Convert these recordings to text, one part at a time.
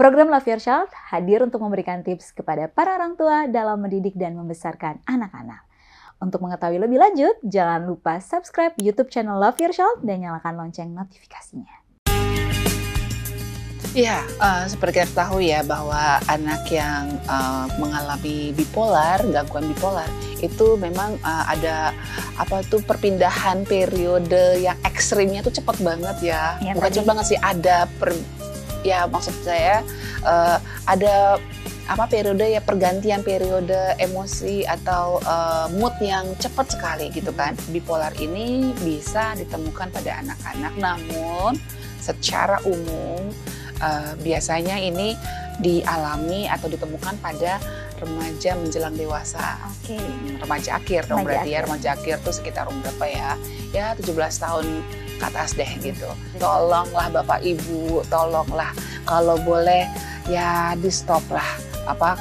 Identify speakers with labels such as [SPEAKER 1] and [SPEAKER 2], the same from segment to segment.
[SPEAKER 1] Program Love Your Child hadir untuk memberikan tips kepada para orang tua dalam mendidik dan membesarkan anak-anak. Untuk mengetahui lebih lanjut, jangan lupa subscribe YouTube channel Love Your Child dan nyalakan lonceng notifikasinya.
[SPEAKER 2] Ya, seperti kita tahu ya bahwa anak yang mengalami bipolar, gangguan bipolar, itu memang ada perpindahan periode yang ekstrimnya tuh cepat banget ya. Bukan cepat banget sih, maksud saya ada periode ya, pergantian periode emosi atau mood yang cepat sekali gitu kan. Bipolar ini bisa ditemukan pada anak-anak, namun secara umum biasanya ini dialami atau ditemukan pada remaja menjelang dewasa. Remaja akhir dong berarti ya. Remaja akhir tuh sekitar berapa ya? Ya 17 tahun ke atas deh gitu. Tolonglah Bapak Ibu, tolonglah kalau boleh ya di stop lah.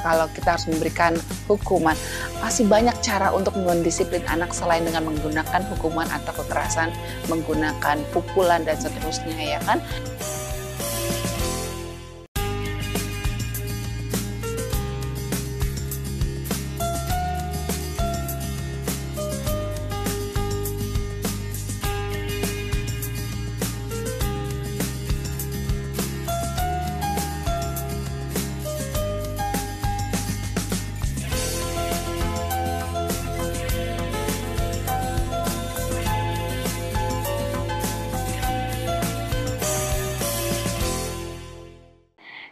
[SPEAKER 2] Kalau kita harus memberikan hukuman, masih banyak cara untuk mendisiplin anak selain dengan menggunakan hukuman atau kekerasan, menggunakan pukulan dan seterusnya ya kan.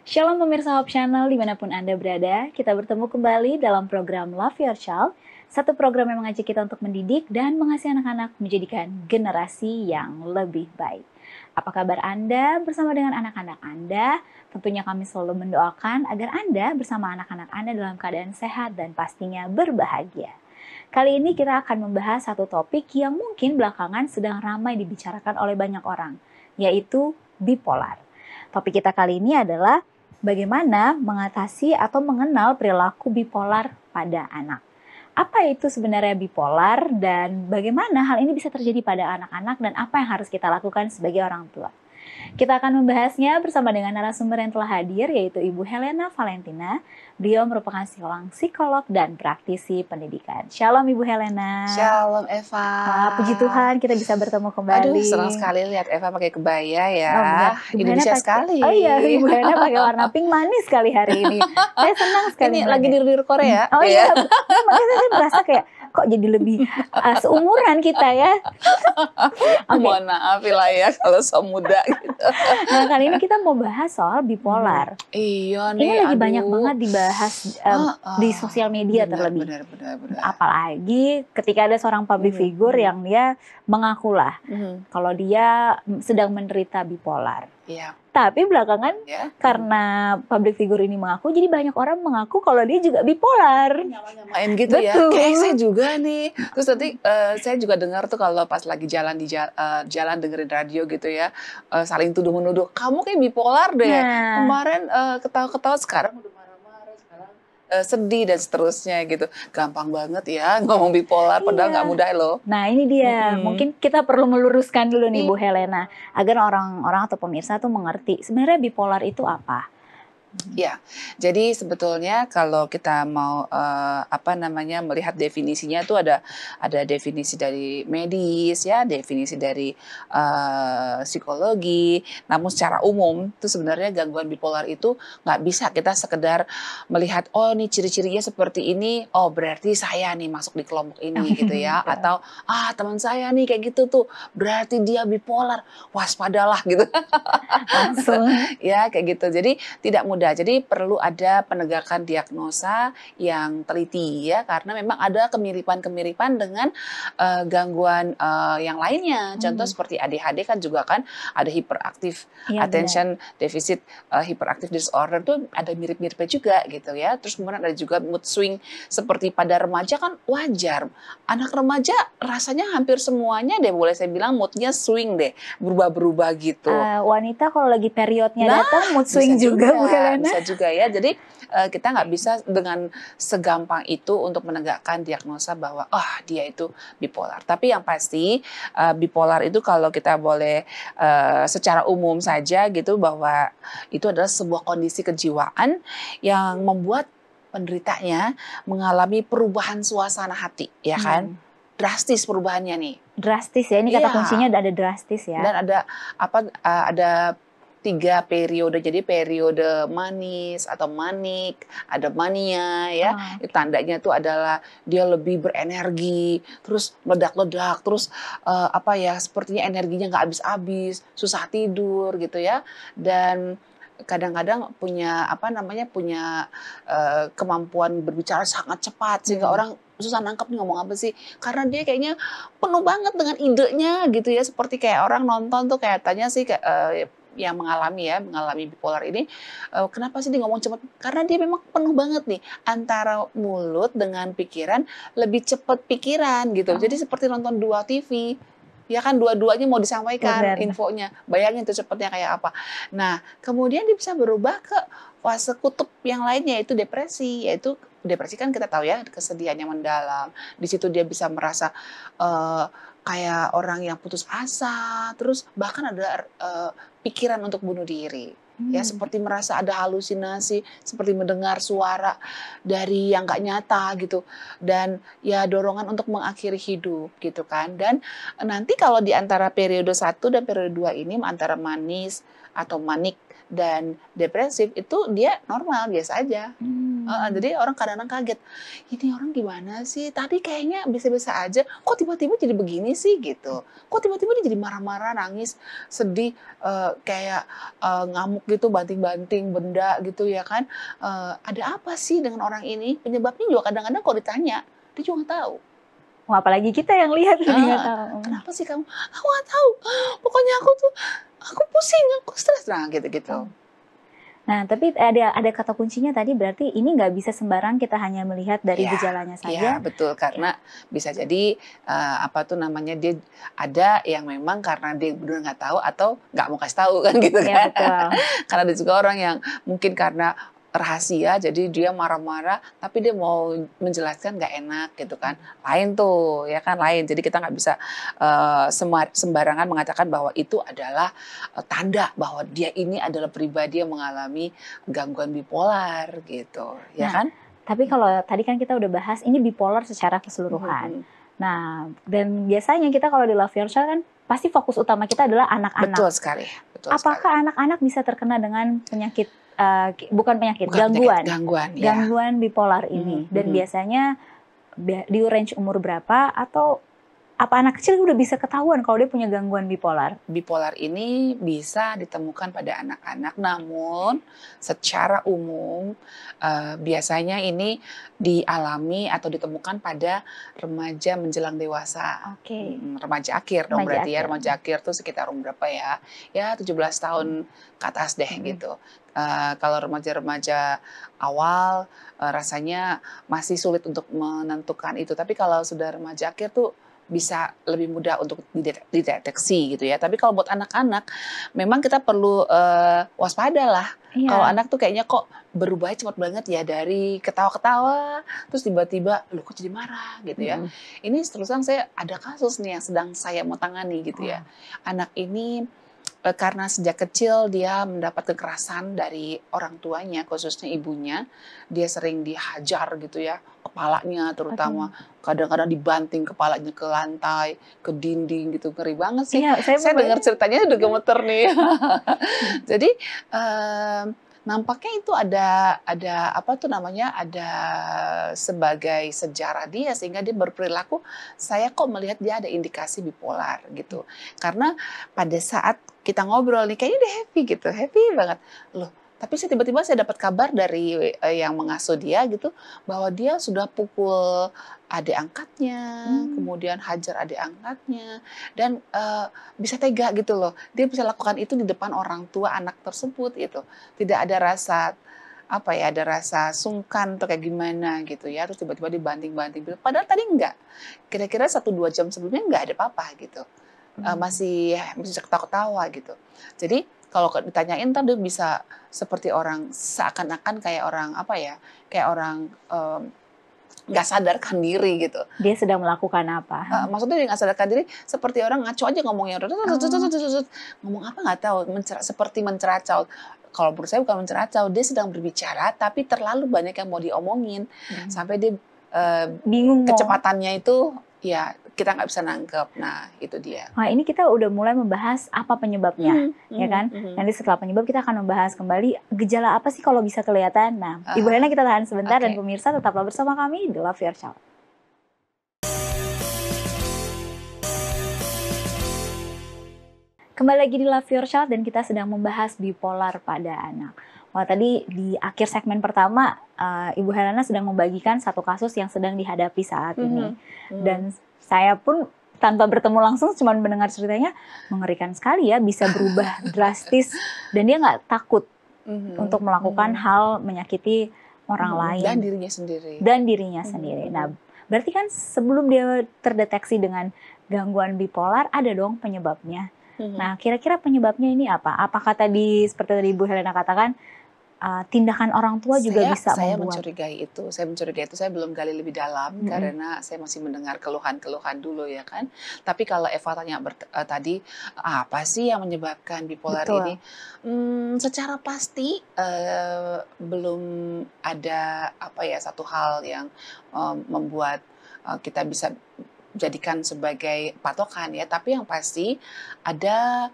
[SPEAKER 1] Shalom pemirsa Hope Channel dimanapun Anda berada, kita bertemu kembali dalam program Love Your Child, satu program yang mengajak kita untuk mendidik dan mengasihi anak-anak menjadikan generasi yang lebih baik. Apa kabar Anda bersama dengan anak-anak Anda? Tentunya kami selalu mendoakan agar Anda bersama anak-anak Anda dalam keadaan sehat dan pastinya berbahagia. Kali ini kita akan membahas satu topik yang mungkin belakangan sedang ramai dibicarakan oleh banyak orang, yaitu bipolar. Topik kita kali ini adalah bagaimana mengatasi atau mengenal perilaku bipolar pada anak. Apa itu sebenarnya bipolar dan bagaimana hal ini bisa terjadi pada anak-anak dan apa yang harus kita lakukan sebagai orang tua. Kita akan membahasnya bersama dengan narasumber yang telah hadir, yaitu Ibu Helena Valentina. Beliau merupakan seorang psikolog dan praktisi pendidikan. Shalom Ibu Helena.
[SPEAKER 2] Shalom Eva.
[SPEAKER 1] Puji Tuhan kita bisa bertemu kembali.
[SPEAKER 2] Aduh, senang sekali lihat Eva pakai kebaya ya.
[SPEAKER 1] Indonesia
[SPEAKER 2] sekali.
[SPEAKER 1] Oh iya, Ibu Helena pakai warna pink manis sekali hari ini. Saya senang sekali.
[SPEAKER 2] Ini lagi niru-niru Korea.
[SPEAKER 1] Oh iya, makanya saya merasa kayak kok jadi lebih seumuran kita ya.
[SPEAKER 2] Mohon maaf lah ya kalau so muda gitu.
[SPEAKER 1] Nah, kali ini kita mau bahas soal bipolar.
[SPEAKER 2] Iya nih.
[SPEAKER 1] Ini lagi banyak banget dibahas di sosial media terlebih.
[SPEAKER 2] Benar.
[SPEAKER 1] Apalagi ketika ada seorang public figure yang dia mengakulah kalau dia sedang menderita bipolar.
[SPEAKER 2] Iya.
[SPEAKER 1] Tapi belakangan karena public figure ini mengaku, jadi banyak orang mengaku kalau dia juga bipolar.
[SPEAKER 2] Main gitu. Betul. Ya, kayak saya juga nih. Terus nanti saya juga dengar tuh kalau pas lagi jalan di jalan dengerin radio gitu ya, saling tuduh-menuduh, kamu kayak bipolar deh. Kemarin ketawa-ketawa, sekarang udah marah-marah, sekarang sedih dan seterusnya gitu. Gampang banget ya ngomong bipolar, padahal nggak mudah loh.
[SPEAKER 1] Nah ini dia, mungkin kita perlu meluruskan dulu nih Bu Helena, agar orang-orang atau pemirsa tuh mengerti sebenarnya bipolar itu apa.
[SPEAKER 2] Ya, jadi sebetulnya kalau kita mau melihat definisinya itu ada definisi dari medis ya, definisi dari psikologi. Namun secara umum itu sebenarnya gangguan bipolar itu nggak bisa kita sekedar melihat oh nih ciri-cirinya seperti ini, oh berarti saya nih masuk di kelompok ini gitu ya, atau teman saya nih kayak gitu tuh berarti dia bipolar, waspadalah gitu.
[SPEAKER 1] Langsung
[SPEAKER 2] ya kayak gitu. Jadi tidak mudah. Jadi perlu ada penegakan diagnosa yang teliti ya, karena memang ada kemiripan-kemiripan dengan gangguan yang lainnya. Contoh seperti ADHD kan juga kan ada hiperaktif attention deficit hyperactive disorder tuh ada mirip-miripnya juga gitu ya. Terus kemudian ada juga mood swing seperti pada remaja kan wajar. Anak remaja rasanya hampir semuanya deh boleh saya bilang moodnya swing deh, berubah-berubah gitu.
[SPEAKER 1] Wanita kalau lagi periodnya datang mood swing juga Bu Helena. Yana.
[SPEAKER 2] bisa juga ya. Jadi kita nggak bisa dengan segampang itu untuk menegakkan diagnosa bahwa dia itu bipolar. Tapi yang pasti bipolar itu kalau kita boleh secara umum saja gitu, bahwa itu adalah sebuah kondisi kejiwaan yang membuat penderitanya mengalami perubahan suasana hati, ya kan? Drastis perubahannya nih.
[SPEAKER 1] Drastis ya, ini kata kuncinya ada drastis ya.
[SPEAKER 2] Dan ada 3 periode. Jadi periode manis atau manik, ada mania ya. Tandanya itu adalah dia lebih berenergi, terus meledak-ledak, terus sepertinya energinya nggak habis-habis, susah tidur gitu ya. Dan kadang-kadang punya kemampuan berbicara sangat cepat sehingga orang susah nangkep nih ngomong apa sih, karena dia kayaknya penuh banget dengan idenya gitu ya, seperti kayak orang nonton tuh kayak tanya sih yang mengalami bipolar ini, kenapa sih dia ngomong cepat, karena dia memang penuh banget nih antara mulut dengan pikiran, lebih cepat pikiran gitu. Jadi seperti nonton 2 TV. Ya kan, dua-duanya mau disampaikan infonya. Bayangin tuh cepatnya kayak apa. Nah, kemudian dia bisa berubah ke fase kutub yang lainnya, yaitu depresi. Yaitu depresi kan kita tahu ya, kesedihan yang mendalam. Di situ dia bisa merasa kayak orang yang putus asa, terus bahkan ada pikiran untuk bunuh diri. Ya, seperti merasa ada halusinasi, seperti mendengar suara dari yang nggak nyata gitu, dan ya dorongan untuk mengakhiri hidup gitu kan. Dan nanti kalau di antara periode 1 dan periode 2 ini, antara manis atau manik dan depresif, itu dia normal biasa aja. Jadi orang kadang-kadang kaget, ini orang gimana sih? Tadi kayaknya biasa-biasa aja, kok tiba-tiba jadi begini sih gitu? Kok tiba-tiba dia jadi marah-marah, nangis, sedih, kayak ngamuk gitu, banting-banting benda gitu ya kan? Ada apa sih dengan orang ini? Penyebabnya juga kadang-kadang kalau ditanya, dia juga nggak tahu.
[SPEAKER 1] Wah, apalagi kita yang lihat nggak tahu.
[SPEAKER 2] Kenapa sih kamu? Aku nggak tahu. Pokoknya aku pusing, aku stres, nah gitu-gitu.
[SPEAKER 1] Nah, tapi ada kata kuncinya tadi, berarti ini nggak bisa sembarang kita hanya melihat dari gejalanya saja.
[SPEAKER 2] Iya, betul. Karena bisa jadi dia ada yang memang karena dia benar nggak tahu atau nggak mau kasih tahu kan gitu kan.
[SPEAKER 1] Ya, betul.
[SPEAKER 2] Karena ada juga orang yang mungkin karena rahasia, jadi dia marah-marah, tapi dia mau menjelaskan nggak enak gitu kan. Lain tuh, ya kan, lain. Jadi kita nggak bisa sembarangan mengatakan bahwa itu adalah tanda bahwa dia ini adalah pribadi yang mengalami gangguan bipolar gitu, ya kan?
[SPEAKER 1] Tapi kalau tadi kan kita udah bahas ini bipolar secara keseluruhan. Nah, dan biasanya kita kalau di Love Yourself kan pasti fokus utama kita adalah anak-anak.
[SPEAKER 2] Betul sekali.
[SPEAKER 1] Apakah anak-anak bisa terkena dengan penyakit gangguan bipolar ini? Dan biasanya di range umur berapa, atau apa anak kecil udah bisa ketahuan kalau dia punya gangguan bipolar?
[SPEAKER 2] Bipolar ini bisa ditemukan pada anak-anak, namun secara umum biasanya ini dialami atau ditemukan pada remaja menjelang dewasa. Remaja akhir dong berarti ya. Remaja akhir tuh sekitar umur berapa ya? Ya 17 tahun ke atas deh gitu. Kalau remaja-remaja awal rasanya masih sulit untuk menentukan itu. Tapi kalau sudah remaja akhir tuh bisa lebih mudah untuk dideteksi gitu ya. Tapi kalau buat anak-anak, memang kita perlu waspada lah. Kalau anak tuh kayaknya kok berubah cepat banget ya, dari ketawa-ketawa, terus tiba-tiba, loh kok jadi marah gitu ya. Ini terus terang saya ada kasus nih yang sedang saya mau tangani gitu ya. Anak ini karena sejak kecil dia mendapat kekerasan dari orang tuanya, khususnya ibunya. Dia sering dihajar gitu ya, kepalanya terutama. Kadang-kadang dibanting kepalanya ke lantai, ke dinding gitu. Ngeri banget sih. Saya dengar ceritanya udah gemeter nih. Jadi nampaknya itu ada sebagai sejarah dia, sehingga dia berperilaku, saya kok melihat dia ada indikasi bipolar gitu. Karena pada saat kita ngobrol nih, kayaknya dia happy banget. Loh, tapi tiba-tiba saya dapat kabar dari yang mengasuh dia gitu, bahwa dia sudah pukul adik angkatnya, kemudian hajar adik angkatnya, dan bisa tega gitu loh. Dia bisa lakukan itu di depan orang tua anak tersebut gitu. Tidak ada rasa ada rasa sungkan atau kayak gimana gitu ya. Terus tiba-tiba dibanting-banting. Padahal tadi enggak. Kira-kira 1-2 jam sebelumnya enggak ada apa-apa gitu. Masih ketawa-ketawa gitu. Jadi kalau ditanyain ntar dia bisa seperti orang seakan-akan kayak orang apa ya, kayak orang nggak sadarkan diri gitu.
[SPEAKER 1] Dia sedang melakukan apa?
[SPEAKER 2] Maksudnya dia nggak sadarkan diri seperti orang ngaco aja ngomongnya,
[SPEAKER 1] Oh.
[SPEAKER 2] ngomong apa nggak tahu, seperti menceracau. Kalau menurut saya bukan menceracau, dia sedang berbicara tapi terlalu banyak yang mau diomongin sampai dia
[SPEAKER 1] Bingung mau.
[SPEAKER 2] kecepatannya itu ya kita nggak bisa nangkep. Nah itu dia.
[SPEAKER 1] Nah, ini kita udah mulai membahas apa penyebabnya, ya kan? Nanti setelah penyebab kita akan membahas kembali gejala apa sih kalau bisa kelihatan. Nah, Ibu Helena kita tahan sebentar dan pemirsa tetaplah bersama kami di Love Your Child. Kembali lagi di Love Your Child dan kita sedang membahas bipolar pada anak. Wah, tadi di akhir segmen pertama Ibu Helena sedang membagikan satu kasus yang sedang dihadapi saat ini. Dan saya pun tanpa bertemu langsung cuma mendengar ceritanya mengerikan sekali ya, bisa berubah drastis dan dia nggak takut untuk melakukan hal menyakiti orang lain
[SPEAKER 2] dan dirinya sendiri.
[SPEAKER 1] Nah, berarti kan sebelum dia terdeteksi dengan gangguan bipolar ada dong penyebabnya. Nah, kira-kira penyebabnya ini apa? Apakah tadi seperti tadi Ibu Helena katakan tindakan orang tua juga bisa membuat?
[SPEAKER 2] Saya mencurigai itu, saya belum gali lebih dalam karena saya masih mendengar keluhan-keluhan dulu ya kan. Tapi kalau Eva tanya tadi apa sih yang menyebabkan bipolar ini? Secara pasti belum ada apa ya satu hal yang membuat kita bisa jadikan sebagai patokan ya, tapi yang pasti ada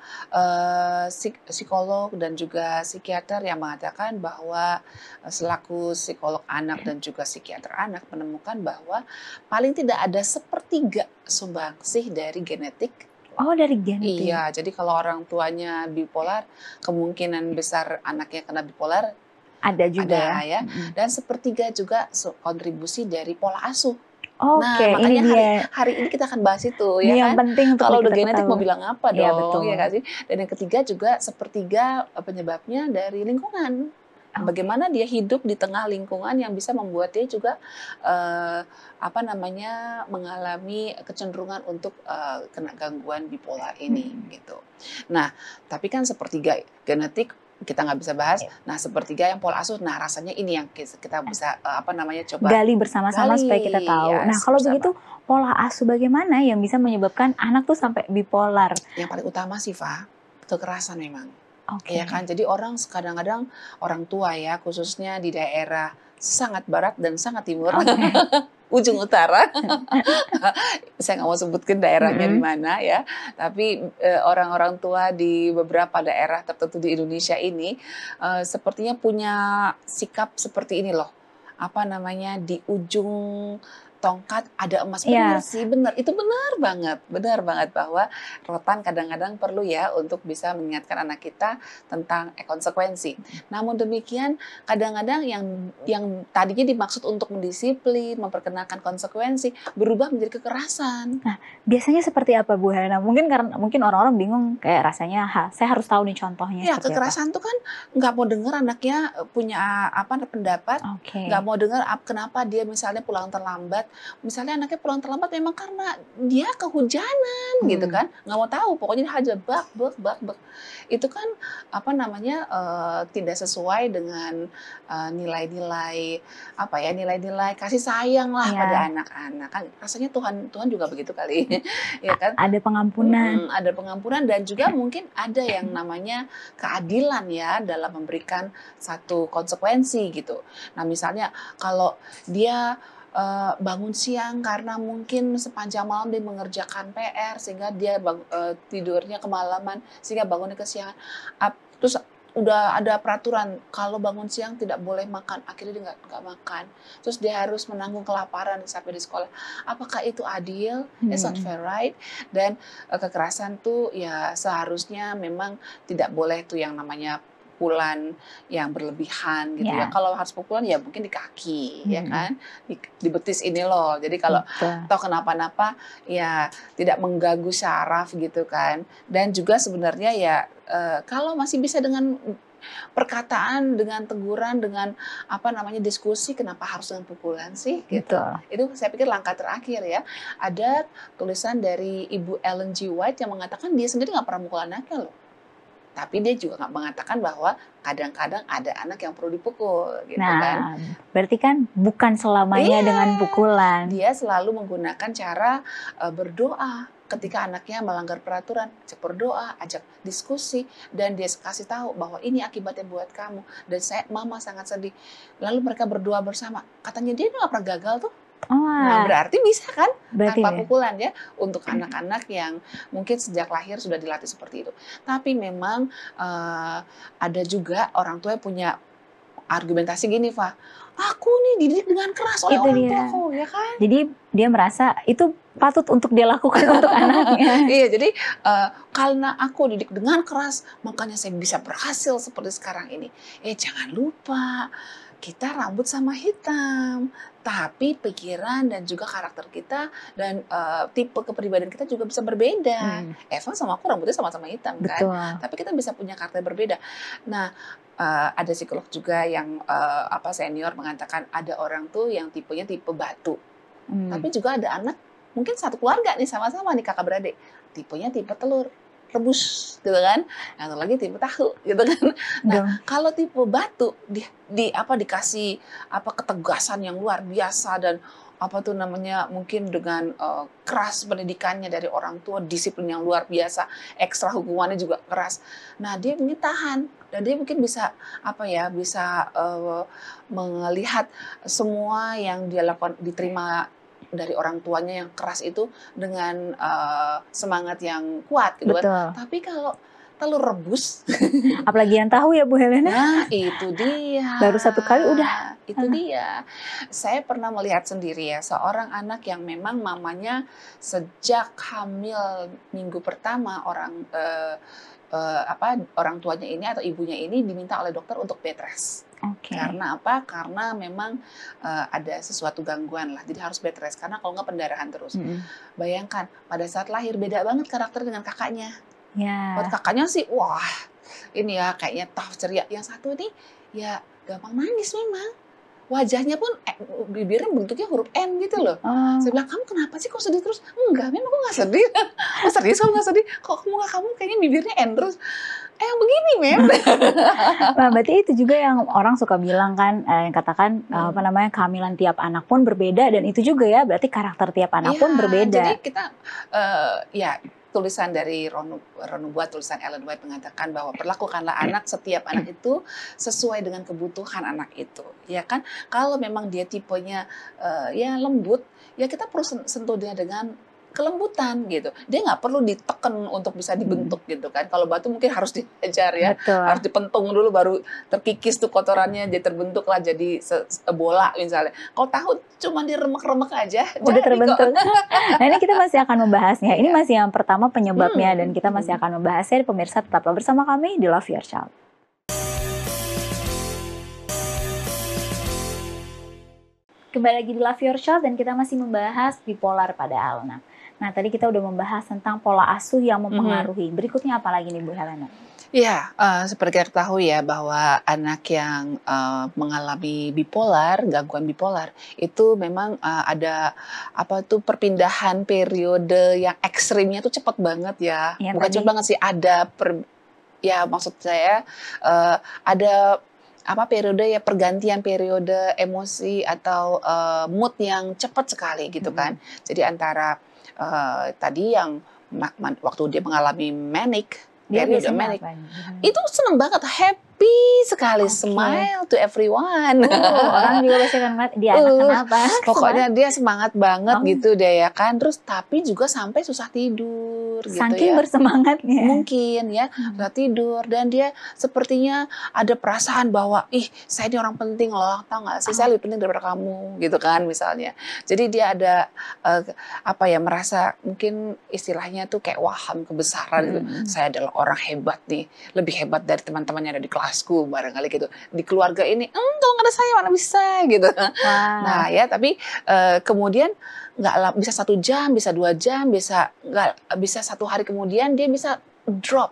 [SPEAKER 2] psikolog dan juga psikiater yang mengatakan bahwa selaku psikolog anak dan juga psikiater anak menemukan bahwa paling tidak ada sepertiga sumbangsih dari genetik.
[SPEAKER 1] Oh, dari genetik.
[SPEAKER 2] Iya, jadi kalau orang tuanya bipolar, kemungkinan besar anaknya kena bipolar
[SPEAKER 1] ada juga
[SPEAKER 2] ya. Dan sepertiga juga kontribusi dari pola asuh.
[SPEAKER 1] Oke,
[SPEAKER 2] Nah, makanya hari ini kita akan bahas itu ya
[SPEAKER 1] yang
[SPEAKER 2] kan.
[SPEAKER 1] penting untuk
[SPEAKER 2] kalau udah genetik mau bilang apa dong,
[SPEAKER 1] ya, betul.
[SPEAKER 2] Ya kan sih. Dan yang ketiga juga sepertiga penyebabnya dari lingkungan. Bagaimana dia hidup di tengah lingkungan yang bisa membuat dia juga mengalami kecenderungan untuk kena gangguan bipolar ini gitu. Nah, tapi kan sepertiga genetik kita nggak bisa bahas. Nah, sepertiga yang pola asuh. Nah, rasanya ini yang kita bisa coba
[SPEAKER 1] gali bersama-sama supaya kita tahu.
[SPEAKER 2] Yes,
[SPEAKER 1] nah, kalau begitu pola asuh bagaimana yang bisa menyebabkan anak tuh sampai bipolar?
[SPEAKER 2] Yang paling utama sih, Fa, kekerasan memang.
[SPEAKER 1] Okay.
[SPEAKER 2] Ya kan? Jadi kadang-kadang orang tua ya, khususnya di daerah sangat barat dan sangat timur. Ujung utara, saya nggak mau sebutkan daerahnya di mana ya, tapi orang-orang tua di beberapa daerah tertentu di Indonesia ini sepertinya punya sikap seperti ini loh, di ujung tongkat ada emas. Benar sih, benar. Itu benar banget bahwa rotan kadang-kadang perlu ya untuk bisa mengingatkan anak kita tentang konsekuensi. Namun demikian, kadang-kadang yang tadinya dimaksud untuk mendisiplin, memperkenalkan konsekuensi, berubah menjadi kekerasan.
[SPEAKER 1] Nah, biasanya seperti apa Bu Helena? Mungkin orang-orang bingung kayak rasanya, saya harus tahu nih contohnya.
[SPEAKER 2] Ya, kekerasan tuh kan nggak mau dengar anaknya punya pendapat, nggak mau dengar kenapa dia misalnya pulang terlambat. Misalnya anaknya pulang terlambat memang karena dia kehujanan gitu kan, nggak mau tahu, pokoknya dia aja bak. Itu kan tidak sesuai dengan nilai-nilai nilai-nilai kasih sayang lah pada anak-anak kan. Rasanya Tuhan juga begitu kali. Ya kan?
[SPEAKER 1] Ada pengampunan.
[SPEAKER 2] Ada pengampunan dan juga mungkin ada yang namanya keadilan ya dalam memberikan satu konsekuensi gitu. Nah, misalnya kalau dia bangun siang karena mungkin sepanjang malam dia mengerjakan PR sehingga dia tidurnya kemalaman sehingga bangunnya kesiangan. Terus udah ada peraturan kalau bangun siang tidak boleh makan, akhirnya dia nggak makan. Terus dia harus menanggung kelaparan sampai di sekolah. Apakah itu adil? It's not fair, right? Dan kekerasan tuh ya seharusnya memang tidak boleh tuh yang namanya pukulan yang berlebihan gitu ya. Kalau harus pukulan ya mungkin di kaki ya kan, di betis ini loh. Jadi kalau toh kenapa-napa ya tidak mengganggu syaraf gitu kan. Dan juga sebenarnya ya kalau masih bisa dengan perkataan, dengan teguran, dengan diskusi, kenapa harus dengan pukulan sih gitu. Itu saya pikir langkah terakhir ya. Ada tulisan dari Ibu Ellen G. White yang mengatakan dia sendiri nggak pernah mukul anaknya loh. Tapi dia juga nggak mengatakan bahwa kadang-kadang ada anak yang perlu dipukul, gitu kan.
[SPEAKER 1] Nah, berarti kan bukan selamanya
[SPEAKER 2] Iya,
[SPEAKER 1] dengan pukulan.
[SPEAKER 2] dia selalu menggunakan cara berdoa ketika anaknya melanggar peraturan, ajak berdoa, ajak diskusi, dan dia kasih tahu bahwa ini akibatnya buat kamu, dan mama sangat sedih. Lalu mereka berdoa bersama. Katanya dia nggak pernah gagal tuh. Nah,
[SPEAKER 1] Oh,
[SPEAKER 2] berarti bisa kan
[SPEAKER 1] berarti
[SPEAKER 2] tanpa
[SPEAKER 1] ya.
[SPEAKER 2] pukulan ya untuk anak-anak yang mungkin sejak lahir sudah dilatih seperti itu. Tapi memang ada juga orang tua yang punya argumentasi gini, Fa. Aku nih dididik dengan keras oleh
[SPEAKER 1] Itu
[SPEAKER 2] orang
[SPEAKER 1] dia.
[SPEAKER 2] tuaku, ya kan?
[SPEAKER 1] Jadi dia merasa itu patut untuk dia lakukan untuk anaknya.
[SPEAKER 2] Iya, jadi karena aku didik dengan keras, makanya saya bisa berhasil seperti sekarang ini. Jangan lupa, kita rambut sama hitam, tapi pikiran dan juga karakter kita dan tipe kepribadian kita juga bisa berbeda. Eva sama aku rambutnya sama-sama hitam kan,
[SPEAKER 1] Betul.
[SPEAKER 2] tapi kita bisa punya karakter berbeda. Nah, ada psikolog juga yang senior mengatakan ada orang tuh yang tipenya tipe batu, tapi juga ada anak mungkin satu keluarga nih sama-sama nih kakak beradik, tipenya tipe telur rebus gitu kan, atau lagi tipe tahu gitu kan. Nah, kalau tipe batu dikasih ketegasan yang luar biasa dan mungkin dengan keras pendidikannya dari orang tua, disiplin yang luar biasa, ekstra hukumannya juga keras. Nah, dia mungkin tahan dan dia mungkin bisa melihat semua yang dia lakukan diterima dari orang tuanya yang keras itu dengan semangat yang kuat gitu kan. Tapi kalau telur rebus,
[SPEAKER 1] apalagi yang tahu ya Bu Helena.
[SPEAKER 2] Nah, itu dia.
[SPEAKER 1] Baru satu kali udah.
[SPEAKER 2] Itu dia. Saya pernah melihat sendiri ya, seorang anak yang memang mamanya sejak hamil minggu pertama orang tuanya ini atau ibunya ini diminta oleh dokter untuk bed rest. Karena apa? Karena memang ada sesuatu gangguan lah, jadi harus bed rest karena kalau nggak pendarahan terus. Bayangkan pada saat lahir beda banget karakter dengan kakaknya. Buat kakaknya sih, wah ini ya kayaknya tough ceria. Yang satu ini ya gampang nangis memang. Wajahnya pun bibirnya bentuknya huruf N gitu loh. Saya bilang, kamu kenapa sih kok sedih terus? Enggak, memang aku nggak sedih. Oh serius kamu nggak sedih? Kok kamu kayaknya bibirnya N terus? Begini Mem.
[SPEAKER 1] Nah, berarti itu juga yang orang suka bilang kan, yang katakan kehamilan tiap anak pun berbeda, dan itu juga ya berarti karakter tiap anak pun berbeda.
[SPEAKER 2] Jadi kita tulisan dari Ron buat tulisan Ellen White mengatakan bahwa perlakukanlah setiap anak itu sesuai dengan kebutuhan anak itu, ya kan? Kalau memang dia tipenya lembut, ya kita perlu sentuh dia dengan kelembutan gitu. Dia nggak perlu ditekan untuk bisa dibentuk gitu kan. Kalau batu mungkin harus diajar ya, harus dipentung dulu baru terkikis tuh kotorannya, jadi terbentuk lah jadi bola misalnya. Kalau tahu cuma diremek-remek aja
[SPEAKER 1] udah terbentuk. Nah, ini kita masih akan membahasnya. Ini masih yang pertama penyebabnya, dan kita masih akan membahasnya. Pemirsa tetaplah bersama kami di Love Your Child. Kembali lagi di Love Your Child, dan kita masih membahas bipolar pada anak. Nah, tadi kita udah membahas tentang pola asuh yang mempengaruhi. Berikutnya apa lagi nih Bu Helena?
[SPEAKER 2] Iya, seperti kita tahu ya bahwa anak yang mengalami bipolar, gangguan bipolar, itu memang ada perpindahan periode yang ekstrimnya tuh cepat banget ya. Bukan cepat banget sih, maksud saya ada periode ya, pergantian periode emosi atau mood yang cepat sekali gitu kan. Jadi antara tadi yang waktu dia mengalami manic, periode manic, itu seneng banget, happy sekali, smile to everyone.
[SPEAKER 1] Orang juga pasti akan ngeliat dia anak kenapa.
[SPEAKER 2] Pokoknya dia semangat banget gitu deh ya kan. Terus tapi juga sampai susah tidur gitu ya.
[SPEAKER 1] Saking bersemangatnya.
[SPEAKER 2] Mungkin ya, susah tidur. Dan dia sepertinya ada perasaan bahwa, saya ini orang penting loh, tau gak sih, saya lebih penting daripada kamu gitu kan misalnya. Jadi dia ada merasa mungkin istilahnya tuh kayak waham kebesaran gitu. Saya adalah orang hebat nih, lebih hebat dari teman-temannya ada di kelasku barangkali gitu. Di keluarga ini, kalau nggak ada saya mana bisa gitu. Nah ya, tapi kemudian nggak bisa 1 jam, bisa 2 jam, bisa satu hari kemudian dia bisa drop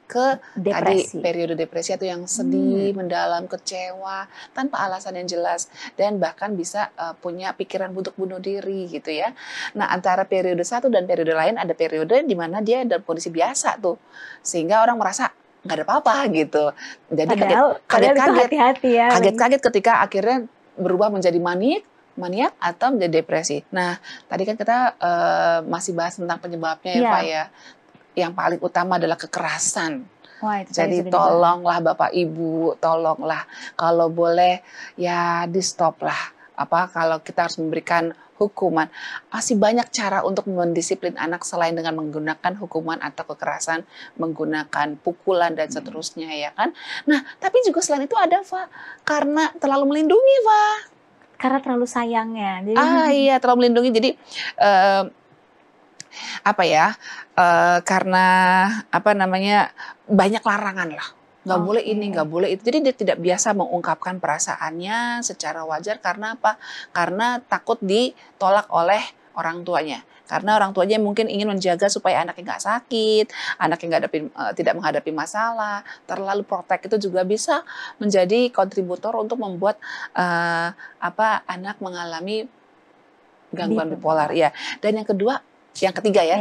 [SPEAKER 2] ke tadi periode depresi atau yang sedih, mendalam, kecewa tanpa alasan yang jelas, dan bahkan bisa punya pikiran untuk bunuh diri gitu ya. Nah, antara periode satu dan periode lain ada periode di mana dia dalam kondisi biasa tuh, sehingga orang merasa nggak ada apa-apa gitu. Jadi
[SPEAKER 1] Padahal itu
[SPEAKER 2] kaget-kaget,
[SPEAKER 1] hati-hati ya.
[SPEAKER 2] kaget-kaget ketika akhirnya berubah menjadi maniak atau menjadi depresi. Nah, tadi kan kita masih bahas tentang penyebabnya ya,
[SPEAKER 1] Iya.
[SPEAKER 2] Pak ya. Yang paling utama adalah kekerasan.
[SPEAKER 1] Wah, itu tadi
[SPEAKER 2] Jadi
[SPEAKER 1] sudah dibahas.
[SPEAKER 2] tolonglah Bapak Ibu, tolonglah kalau boleh ya di stop lah. Kalau kita harus memberikan hukuman, masih banyak cara untuk mendisiplin anak selain dengan menggunakan hukuman atau kekerasan, menggunakan pukulan dan seterusnya ya kan. Nah, tapi juga selain itu ada, Pak, karena terlalu melindungi, Pak.
[SPEAKER 1] Karena terlalu sayangnya. Jadi
[SPEAKER 2] Iya, terlalu melindungi. Jadi karena banyak larangan lah. Nggak boleh ini, nggak boleh itu. Jadi dia tidak biasa mengungkapkan perasaannya secara wajar. Karena apa? Karena takut ditolak oleh orang tuanya. Karena orang tuanya mungkin ingin menjaga supaya anaknya nggak sakit, anaknya tidak menghadapi masalah. Terlalu protek itu juga bisa menjadi kontributor untuk membuat anak mengalami gangguan bipolar. Ya. Dan yang ketiga ya,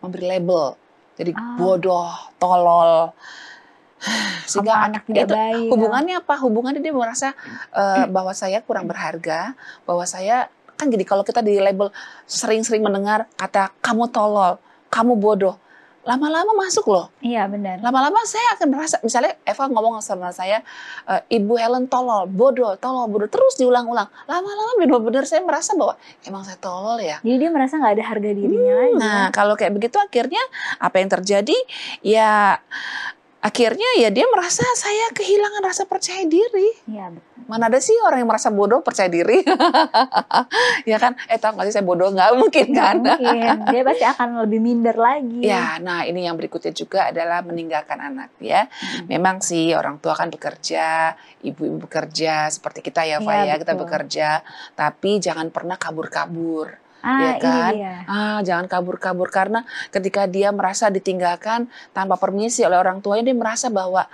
[SPEAKER 2] memberi label. Jadi bodoh, tolol. Sehingga
[SPEAKER 1] anak tidak baik.
[SPEAKER 2] Hubungannya apa? Hubungannya dia merasa bahwa saya kurang berharga, bahwa saya kan gini, kalau kita di label sering-sering mendengar kata kamu tolol, kamu bodoh, lama-lama masuk loh.
[SPEAKER 1] Iya benar.
[SPEAKER 2] Lama-lama saya akan merasa, misalnya Eva ngomong sama saya, Ibu Helen tolol, bodoh, terus diulang-ulang. Lama-lama benar-benar saya merasa bahwa emang saya tolol ya.
[SPEAKER 1] Jadi dia merasa nggak ada harga dirinya lagi.
[SPEAKER 2] Nah, kalau kayak begitu akhirnya apa yang terjadi? Ya akhirnya ya dia merasa saya kehilangan rasa percaya diri.
[SPEAKER 1] Iya betul.
[SPEAKER 2] Mana ada sih orang yang merasa bodoh percaya diri? Ya kan? Tahu nggak sih saya bodoh? Nggak mungkin kan?
[SPEAKER 1] Mungkin. Dia pasti akan lebih minder lagi.
[SPEAKER 2] Ya, nah ini yang berikutnya juga adalah meninggalkan anak ya. Memang sih orang tua kan bekerja, ibu-ibu bekerja seperti kita ya, Pak ya, kita bekerja. Tapi jangan pernah kabur-kabur. Ya kan? Jangan kabur-kabur karena ketika dia merasa ditinggalkan tanpa permisi oleh orang tuanya, dia merasa bahwa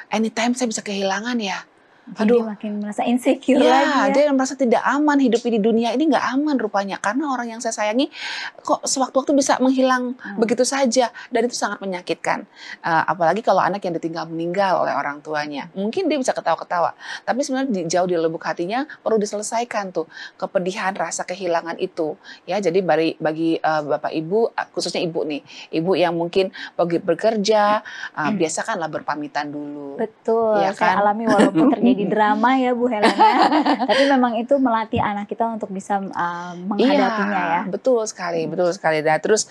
[SPEAKER 2] anytime saya bisa kehilangan ya.
[SPEAKER 1] Jadi dia makin merasa insecure lagi ya.
[SPEAKER 2] Dia merasa tidak aman, hidup di dunia ini nggak aman rupanya. Karena orang yang saya sayangi kok sewaktu-waktu bisa menghilang begitu saja. Dan itu sangat menyakitkan. Apalagi kalau anak yang ditinggal meninggal oleh orang tuanya. Mungkin dia bisa ketawa-ketawa. Tapi sebenarnya jauh di lubuk hatinya perlu diselesaikan tuh kepedihan, rasa kehilangan itu. Ya, jadi bagi Bapak Ibu, khususnya Ibu nih. Ibu yang mungkin bekerja, biasakanlah berpamitan dulu.
[SPEAKER 1] Betul,
[SPEAKER 2] ya kan?
[SPEAKER 1] Saya alami walaupun terjadi di drama ya Bu Helena, tapi memang itu melatih anak kita untuk bisa menghadapinya ya.
[SPEAKER 2] Betul sekali. Nah, terus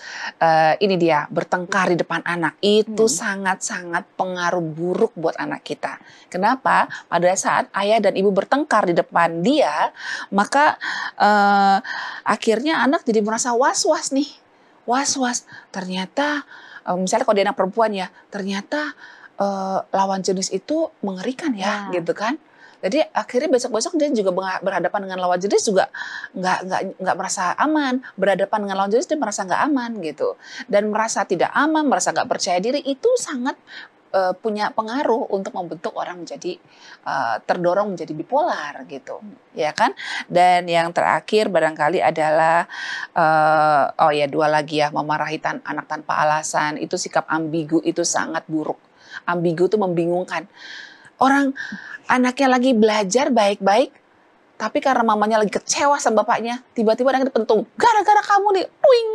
[SPEAKER 2] ini dia, bertengkar di depan anak itu sangat-sangat pengaruh buruk buat anak kita. Kenapa? Pada saat ayah dan ibu bertengkar di depan dia, maka akhirnya anak jadi merasa was-was nih. Was-was. Ternyata misalnya kalau dia anak perempuan ya, ternyata lawan jenis itu mengerikan ya, gitu kan. Jadi akhirnya besok-besok dia juga berhadapan dengan lawan jenis juga nggak merasa aman. Berhadapan dengan lawan jenis dia merasa nggak aman gitu. Dan merasa tidak aman, merasa nggak percaya diri, itu sangat punya pengaruh untuk membentuk orang menjadi terdorong menjadi bipolar gitu, ya kan? Dan yang terakhir barangkali adalah dua lagi ya, memarahi anak tanpa alasan. Itu sikap ambigu itu sangat buruk. Ambigu itu membingungkan. Orang anaknya lagi belajar baik-baik, tapi karena mamanya lagi kecewa sama bapaknya, tiba-tiba anaknya dipentung. Gara-gara kamu nih, puing.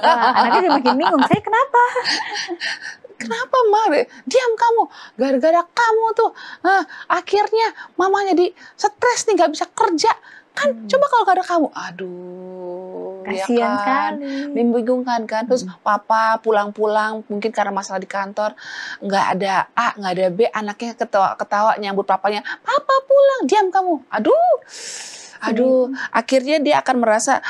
[SPEAKER 1] Anaknya jadi makin bingung, saya kenapa?
[SPEAKER 2] Kenapa, Ma? Diam kamu. Gara-gara kamu tuh. Akhirnya mamanya stres nih, gak bisa kerja. Kan coba kalau gak ada kamu. Aduh.
[SPEAKER 1] Kasian
[SPEAKER 2] ya kan?
[SPEAKER 1] sekali.
[SPEAKER 2] Membingungkan kan. Terus papa pulang-pulang mungkin karena masalah di kantor. Nggak ada A, nggak ada B. Anaknya ketawa nyambut papanya. Papa pulang, diam kamu. Aduh, akhirnya dia akan merasa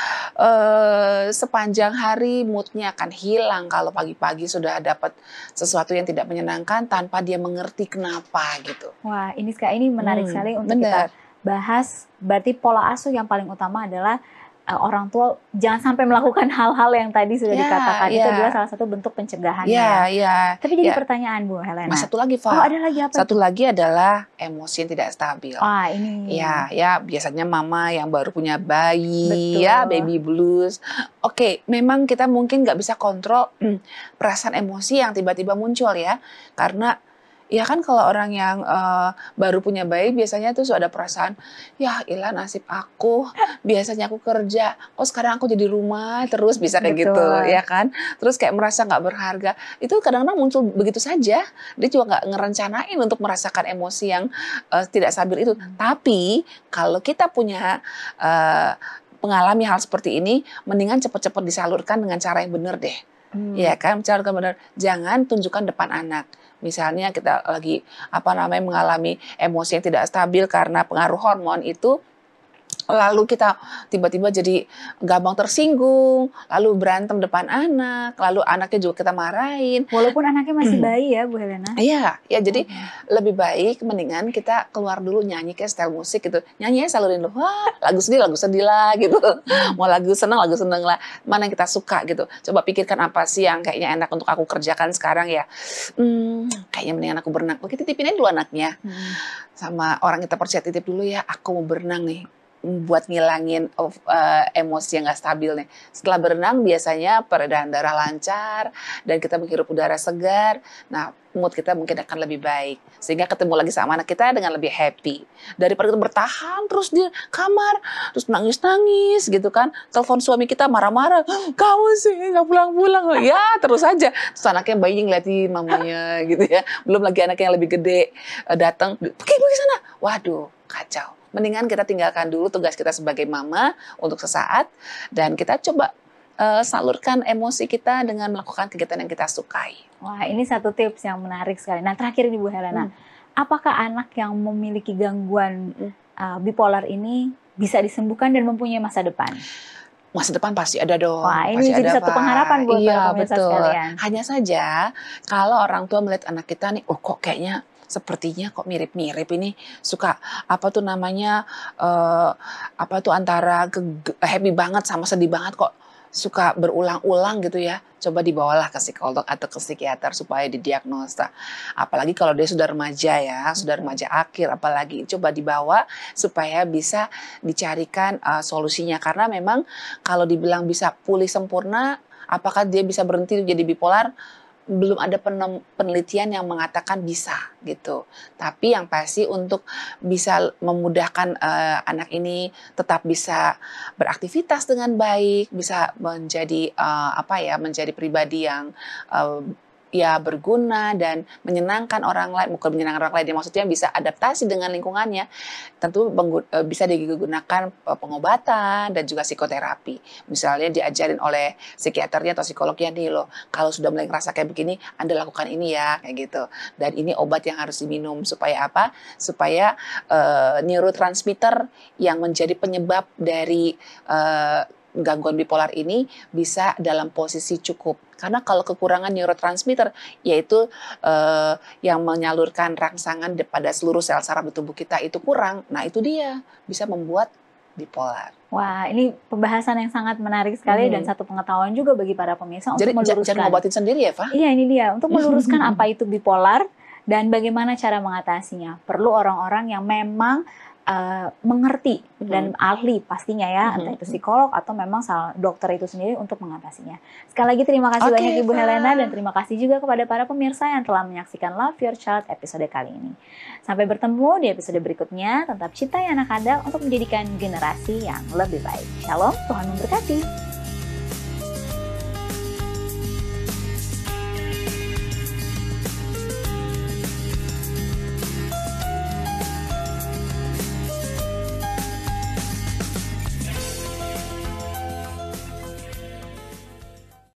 [SPEAKER 2] sepanjang hari moodnya akan hilang kalau pagi-pagi sudah dapat sesuatu yang tidak menyenangkan tanpa dia mengerti kenapa gitu.
[SPEAKER 1] Wah, ini menarik sekali untuk kita bahas. Berarti pola asuh yang paling utama adalah orang tua jangan sampai melakukan hal-hal yang tadi sudah dikatakan. Itu adalah salah satu bentuk pencegahannya. Tapi jadi pertanyaan Bu Helena.
[SPEAKER 2] Nah, satu lagi, Fa.
[SPEAKER 1] Oh, ada lagi apa?
[SPEAKER 2] Satu lagi adalah emosi yang tidak stabil.
[SPEAKER 1] Wah, ini.
[SPEAKER 2] Ya, biasanya mama yang baru punya bayi, ya, baby blues. Oke, memang kita mungkin nggak bisa kontrol perasaan emosi yang tiba-tiba muncul ya. Karena ya kan kalau orang yang baru punya bayi biasanya tuh ada perasaan, ya ilah nasib aku, biasanya aku kerja, kok sekarang aku jadi rumah terus, bisa kayak gitu ya kan. Terus kayak merasa nggak berharga, itu kadang-kadang muncul begitu saja. Dia juga nggak ngerencanain untuk merasakan emosi yang tidak stabil itu. Tapi kalau kita punya mengalami hal seperti ini, mendingan cepat-cepat disalurkan dengan cara yang benar deh. Ya kan, cara yang benar. Jangan tunjukkan depan anak. Misalnya kita lagi mengalami emosi yang tidak stabil karena pengaruh hormon itu, lalu kita tiba-tiba jadi gampang tersinggung, lalu berantem depan anak, lalu anaknya juga kita marahin.
[SPEAKER 1] Walaupun anaknya masih bayi ya Bu Helena?
[SPEAKER 2] Iya, jadi lebih baik mendingan kita keluar dulu nyanyi kayak style musik gitu. Nyanyinya salurin dulu, wah lagu sedih lah gitu. Mau lagu seneng lah. Mana yang kita suka gitu. Coba pikirkan apa sih yang kayaknya enak untuk aku kerjakan sekarang ya. Kayaknya mendingan aku berenang. Kita titipin aja dulu anaknya. Sama orang kita percaya, titip dulu ya, aku mau berenang nih. Buat ngilangin emosi yang gak stabil nih. Setelah berenang biasanya peredaran darah lancar dan kita menghirup udara segar. Nah, mood kita mungkin akan lebih baik. Sehingga ketemu lagi sama anak kita dengan lebih happy. Daripada kita bertahan terus di kamar, terus nangis-nangis gitu kan. Telepon suami kita marah-marah, kamu sih gak pulang-pulang. Ya terus aja. Terus anaknya bayi ngeliatin mamanya gitu ya. Belum lagi anak yang lebih gede datang, pergi sana. Waduh, kacau. Mendingan kita tinggalkan dulu tugas kita sebagai mama untuk sesaat dan kita coba salurkan emosi kita dengan melakukan kegiatan yang kita sukai.
[SPEAKER 1] Wah, ini satu tips yang menarik sekali. Nah, terakhir nih Bu Helena, apakah anak yang memiliki gangguan bipolar ini bisa disembuhkan dan mempunyai masa depan?
[SPEAKER 2] Masa depan pasti ada dong.
[SPEAKER 1] Wah, ini jadi satu pengharapan buat para pemirsa sekalian.
[SPEAKER 2] Hanya saja kalau orang tua melihat anak kita nih, oh kok kayaknya sepertinya kok mirip-mirip ini, suka antara happy banget sama sedih banget, kok suka berulang-ulang gitu ya. Coba dibawalah ke psikolog atau ke psikiater supaya didiagnosa. Apalagi kalau dia sudah remaja ya, sudah remaja akhir, apalagi coba dibawa supaya bisa dicarikan solusinya. Karena memang kalau dibilang bisa pulih sempurna, apakah dia bisa berhenti jadi bipolar? Belum ada penelitian yang mengatakan bisa gitu. Tapi yang pasti untuk bisa memudahkan anak ini tetap bisa beraktivitas dengan baik, bisa menjadi menjadi pribadi yang berguna dan menyenangkan orang lain, bukan menyenangkan orang lain, maksudnya bisa adaptasi dengan lingkungannya. Tentu bisa digunakan pengobatan dan juga psikoterapi. Misalnya diajarin oleh psikiaternya atau psikolognya nih loh, kalau sudah mulai ngerasa kayak begini, Anda lakukan ini ya, kayak gitu. Dan ini obat yang harus diminum supaya apa? Supaya neurotransmitter yang menjadi penyebab dari gangguan bipolar ini bisa dalam posisi cukup. Karena kalau kekurangan neurotransmitter, yaitu yang menyalurkan rangsangan pada seluruh sel saraf di tubuh kita itu kurang, nah itu dia bisa membuat bipolar.
[SPEAKER 1] Wah, ini pembahasan yang sangat menarik sekali dan satu pengetahuan juga bagi para pemirsa untuk meluruskan.
[SPEAKER 2] Jangan ngobatin sendiri ya, Fa?
[SPEAKER 1] Iya, ini dia. Untuk meluruskan apa itu bipolar dan bagaimana cara mengatasinya. Perlu orang-orang yang memang mengerti dan ahli pastinya ya, entah itu psikolog atau memang dokter itu sendiri untuk mengatasinya. Sekali lagi terima kasih banyak Ibu Helena dan terima kasih juga kepada para pemirsa yang telah menyaksikan Love Your Child episode kali ini. Sampai bertemu di episode berikutnya. Tetap cintai anak Anda untuk menjadikan generasi yang lebih baik. Shalom, Tuhan memberkati.